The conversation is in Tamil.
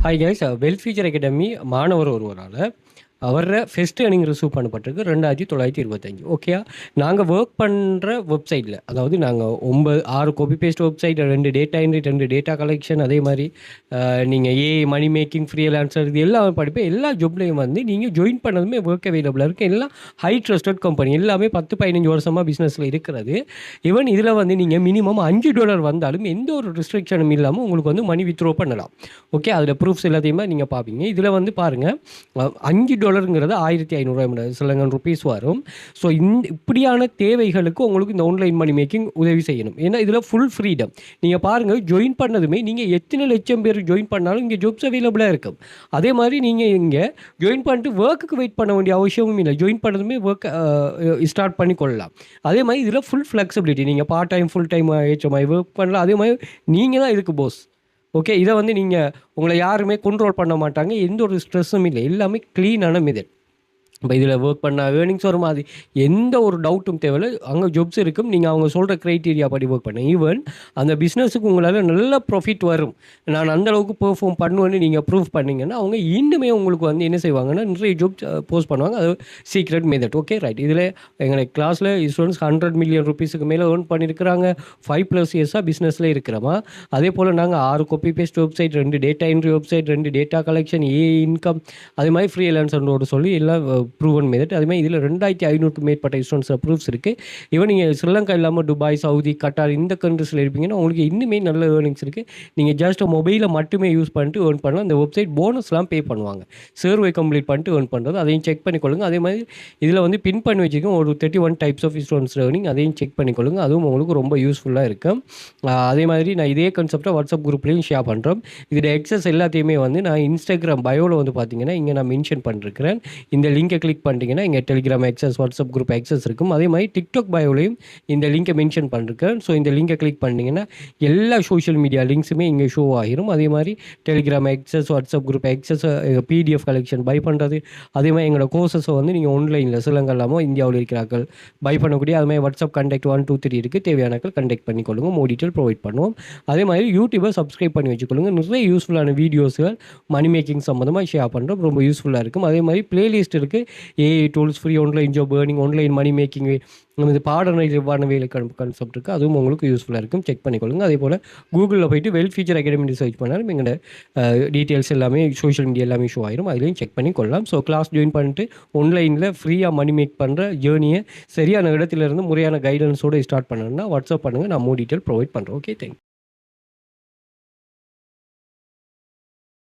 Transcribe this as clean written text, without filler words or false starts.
Hi guys, well future academy மாணவர் ஒருவரால் அவர ஃபெஸ்ட் ஏர்னிங் ரிசீவ் பண்ணப்பட்டிருக்கு 2925. ஓகேயா, நாங்கள் ஒர்க் பண்ணுற வெப்சைட்டில், அதாவது நாங்கள் 6 copy paste website, 2 data entry, 2 data collection, அதே மாதிரி நீங்கள் மணி மேக்கிங், ஃப்ரீலான்சர், இது எல்லாமே படிப்பேன். எல்லா ஜாப்லேயும் வந்து நீங்கள் ஜாயின் பண்ணதுமே ஒர்க் அவைலபிளாக இருக்குது. எல்லாம் ஹை ட்ரஸ்டட் கம்பெனி, எல்லாமே 10-15 வருஷமாக பிஸ்னஸில் இருக்கிறது. ஈவன் இதில் வந்து நீங்கள் மினிமம் $5 வந்தாலும் எந்த ஒரு ரெஸ்ட்ரிக்ஷனும் இல்லாமல் உங்களுக்கு வந்து மணி வித்ட்ரோ பண்ணலாம். ஓகே, அதில் ப்ரூஃப்ஸ் எல்லாத்தையுமே நீங்கள் பார்ப்பீங்க. இதில் வந்து பாருங்கள், $5 $1500 சிலங்கன் ருபீஸ் வரும். ஸோ இப்படியான தேவைகளுக்கு உங்களுக்கு இந்த ஆன்லைன் மணி மேக்கிங் உதவி செய்யணும். ஏன்னா இதில் ஃபுல் ஃப்ரீடம். நீங்கள் பாருங்கள், ஜாயின் பண்ணதுமே நீங்கள் எத்தனை லட்சம் பேர் ஜாயின் பண்ணாலும் இங்கே ஜாப்ஸ் அவைலபிளாக இருக்கும். அதே மாதிரி நீங்கள் இங்கே ஜாயின் பண்ணிட்டு ஒர்க்குக்கு வெயிட் பண்ண வேண்டிய அவசியமும் இல்லை. ஜாயின் பண்ணதுமே ஒர்க் ஸ்டார்ட் பண்ணி கொள்ளலாம். அதே மாதிரி இதில் ஃபுல் ஃப்ளெக்சிபிலிட்டி, நீங்கள் பார்ட் டைம் ஃபுல் டைம் ஏற்ற மாதிரி ஒர்க் பண்ணலாம். அதே மாதிரி நீங்கள் தான் இதுக்கு போஸ். ஓகே, இதை வந்து நீங்கள் உங்களை யாருமே கண்ட்ரோல் பண்ண மாட்டாங்க. எந்த ஒரு ஸ்ட்ரெஸ்ஸும் இல்லை. எல்லாமே க்ளீனான மெத்தட். இப்போ இதில் ஒர்க் பண்ணால் ஏர்னிங்ஸ் வரும். அது எந்த ஒரு டவுட்டும் தேவையில்லை. அங்கே ஜாப்ஸ் இருக்கும். நீங்கள் அவங்க சொல்கிற க்ரைட்டீரியா படி ஒர்க் பண்ண ஈவன் அந்த பிஸ்னஸுக்கு உங்களால் நல்ல ப்ராஃபிட் வரும். நான் அந்தளவுக்கு பெர்ஃபார்ம் பண்ணுவேன்னு நீங்கள் ப்ரூவ் பண்ணிங்கன்னா அவங்க இன்னுமே உங்களுக்கு வந்து என்ன செய்வாங்கன்னா நிறைய ஜாப்ஸ் போஸ்ட் பண்ணுவாங்க. அது சீக்ரெட் மெத்தட். Okay right. இதில் எங்களை கிளாஸில் ஸ்டூடெண்ட்ஸ் $100 மில்லியன் மேலே ஏர்ன் பண்ணியிருக்கிறாங்க. 5+ இயர்ஸாக பிஸ்னஸில் இருக்கிறோமா. அதே போல் நாங்கள் 6 copy paste website, 2 data entry website, 2 data collection, income, அதே மாதிரி ஃப்ரீலான்சரோடு சொல்லி எல்லாம் ப்ரூவன் மெத்தட். அதுமாதிரி இதில் 2500க்கும் மேற்பட்ட ஸ்டூடெண்ட்ஸ் ப்ரூஃப்ஸ் இருக்குது. ஈவன் நீங்கள் ஸ்ரீலங்கா இல்லாமல் துபாய், சவுதி, கட்டார் இந்த கண்ட்ரிஸில் இருப்பீங்கன்னா உங்களுக்கு இன்னுமே நல்ல ஏர்னிங்ஸ் இருக்குது. நீங்கள் ஜஸ்ட் மொபைலை மட்டுமே யூஸ் பண்ணிட்டு ஏர்ன் பண்ணலாம். இந்த வெப்சைட் போனஸ்லாம் பே பண்ணுவாங்க. சர்வே கம்ப்ளீட் பண்ணிட்டு ஏர்ன் பண்ணுறது, அதையும் செக் பண்ணிக்கொள்ளுங்க. அதே மாதிரி இதில் வந்து பின் பண்ணி வச்சுக்கோங்க ஒரு 31 டைப்ஸ் ஆஃப் ஸ்டூடெண்ட்ஸ் ஏர்னிங், அதையும் செக் பண்ணிக்கொள்ளுங்க. அதுவும் உங்களுக்கு ரொம்ப யூஸ்ஃபுல்லாக இருக்கும். அதே மாதிரி நான் இதே கான்செப்டை வாட்ஸ்அப் குரூப்லேயும் ஷேர் பண்ணுறோம். இதோட எக்ஸஸ் எல்லாத்தையுமே வந்து நான் இன்ஸ்டாகிராம் பயோவில் வந்து பார்த்தீங்கன்னா இங்கே நான் மென்ஷன் பண்ணிருக்கிறேன். இந்த லிங்கை கிளிக் பண்ணிட்டீங்கன்னா இங்கே Telegram access, WhatsApp group access இருக்கும். அதே மாதிரி டிக்டாக் பயோலையும் இந்த லிங்கை மென்ஷன் பண்ணிருக்கேன். ஸோ இந்த லிங்கை கிளிக் பண்ணிங்கன்னா எல்லா சோஷியல் மீடியா லிங்க்ஸுமே இங்கே ஷோ ஆகிரும். அதே மாதிரி Telegram access, WhatsApp group access, PDF collection buy பண்ணுறது, அதே மாதிரி எங்களோட கோர்சஸை வந்து நீங்கள் ஆன்லைனில் சிலங்க இல்லாமல் இந்தியாவில் இருக்கிறார்கள் பை பண்ணக்கூடிய, அது மாதிரி வாட்ஸ்அப் கண்டெக்ட் 1 2 3 இருக்குது. தேவையானக்கள் கண்டெக்ட் பண்ணிக்கொள்ளுங்க. மோர் டீட்டெயில் ப்ரொவைட் பண்ணுவோம். அதே மாதிரி யூடியூபை சப்ஸ்கிரைப் பண்ணி வச்சுக்கொள்ளுங்க. நிறைய யூஸ்ஃபுல்லான வீடியோஸ்கள் மணி மேக்கிங் சம்மந்தமாக ஷேர் பண்ணுறோம். ரொம்ப யூஸ்ஃபுல்லாக இருக்கும். அதே மாதிரி பிளேலிஸ்ட் இருக்குது. AI tools, free online job earning, online money making, இந்த பாடநெறிவான வேலை கான்செப்ட் இருக்குது. அதுவும் உங்களுக்கு யூஸ்ஃபுல்லாக இருக்கும். செக் பண்ணிக்கொள்ளுங்க. அதே போல் கூகுளில் போய்ட்டு வெல் ஃபியூச்சர் அகாடமி சர்ச் பண்ணாலும் எங்களோட டீட்டெயில்ஸ் எல்லாமே சோஷியல் மீடியா எல்லாமே ஷோ ஆயிரும். அதுலேயும் செக் பண்ணி கொள்ளலாம். ஸோ கிளாஸ் ஜாயின் பண்ணிட்டு ஆன்லைனில் ஃப்ரீயாக மணி மேக் பண்ணுற ஜேர்னியை சரியான இடத்துலேருந்து முறையான கைடன்ஸோடு ஸ்டார்ட் பண்ணணும்னா வாட்ஸ்அப் பண்ணுங்கள். நான் மோர் டீட்டெயில் ப்ரொவைட் பண்ணுறேன். Okay, thank you.